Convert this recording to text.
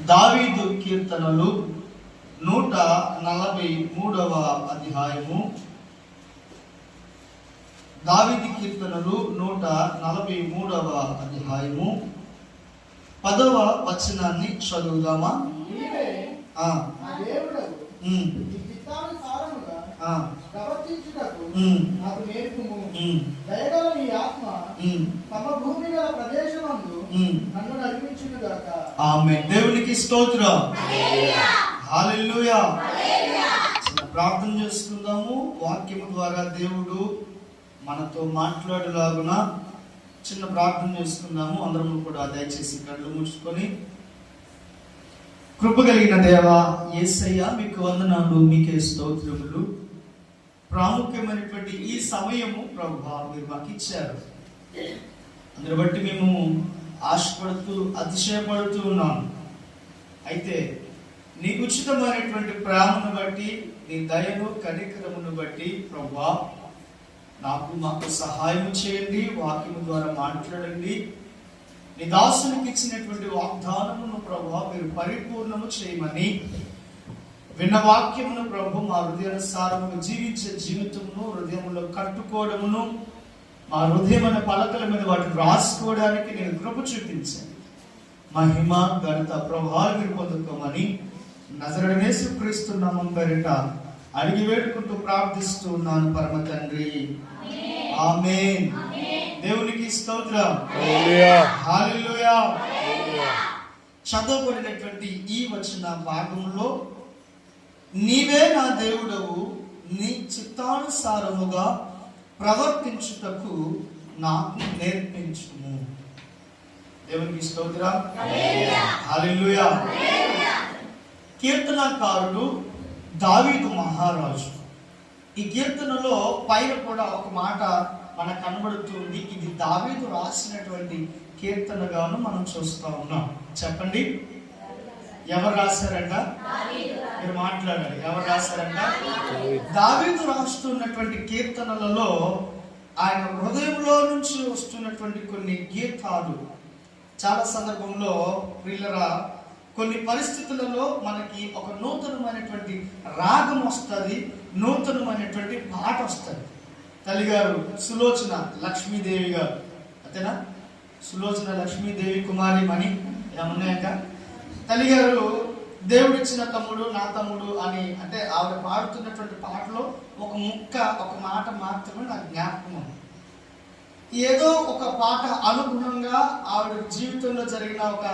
దావీదు కీర్తనలు 143వ అధ్యాయము. దావీదు కీర్తనలు 143వ అధ్యాయము 10వ వచనాన్ని చదువుదామా? ఆమేన్. దేవునికి స్తోత్రం. హల్లెలూయా. ప్రార్థన చేసుకుందాము. వాక్యము ద్వారా దేవుడు మనతో మాట్లాడేలాగున చిన్న ప్రార్థన చేసుకుందాము. అందరం కూడా దయచేసి కళ్ళు మూసుకొని, కృప కలిగిన దేవా యేసయ్య, మీకు వందనాలు, మీకే స్తోత్రములు. ప్రాముఖ్యమైనటువంటి ఈ సమయము ప్రభువా మీరు మాకు ఇచ్చారు. అందరి బట్టి మేము ఆశపడుతూ అతిశయపడుతూ ఉన్నాను. అయితే నీ ఉచితమైనటువంటి ప్రేమను బట్టి, నీ దయను కనికరమును బట్టి ప్రభువా మాకు సహాయం చేయండి. వాక్యము ద్వారా మాట్లాడండి. నీ దాసునికి ఇచ్చినటువంటి వాగ్దానమును ప్రభువా మీరు పరిపూర్ణము చేయమని, విన్న వాక్యమును ప్రభు మా హృదయానుసారము జీవించే జీవితమును హృదయంలో కట్టుకోవడమును, మా హృదయమైన పలకల మీద వాటిని రాసుకోవడానికి నేను కృప చూపించాను. మహిమ ఘనత ప్రభావాలు మీరు పొందుకోమని నజరేయుడైన యేసుక్రీస్తు నామం పేరిట అడిగి వేడుకుంటూ ప్రార్థిస్తూ ఉన్నాను పరమ తండ్రి. ఆమేన్. దేవునికి స్తోత్రం. హల్లెలూయా. చదవబడినటువంటి ఈ వచన భాగంలో, నీవే నా దేవుడవు, నీ చిత్తానుసారముగా ప్రవర్తించుటకు నాకు నేర్పించుము. దేవునికి స్తోత్రం. హల్లెలూయా. కీర్తనకారుడు దావీదు మహారాజు. ఈ కీర్తనలో పైన కూడా ఒక మాట మనకు కనబడుతుంది. ఇది దావీదు రాసినటువంటి కీర్తనగాను మనం చూస్తా ఉన్నాం. చెప్పండి, ఎవరు రాశారంట? మీరు మాట్లాడాలి. ఎవరు రాశారంట? దావీదు రాస్తున్నటువంటి కీర్తనలలో ఆయన హృదయంలో నుంచి వస్తున్నటువంటి కొన్ని గీతాలు. చాలా సందర్భంలో వీళ్ళరా కొన్ని పరిస్థితులలో మనకి ఒక నూతనమైనటువంటి రాగం వస్తుంది, నూతనమైనటువంటి పాట వస్తుంది. తల్లిగారు సులోచన లక్ష్మీదేవి గారు, అంతేనా? సులోచన లక్ష్మీదేవి కుమారి మణి ఏమన్నాక తల్లిగారు దేవుడిచ్చిన తమ్ముడు నా తమ్ముడు అని, అంటే ఆవిడ పాడుతున్నటువంటి పాటలో ఒక ముక్క, ఒక మాట మాత్రమే నాకు జ్ఞాపకం. ఏదో ఒక పాట అనుగుణంగా ఆవిడ జీవితంలో జరిగిన ఒక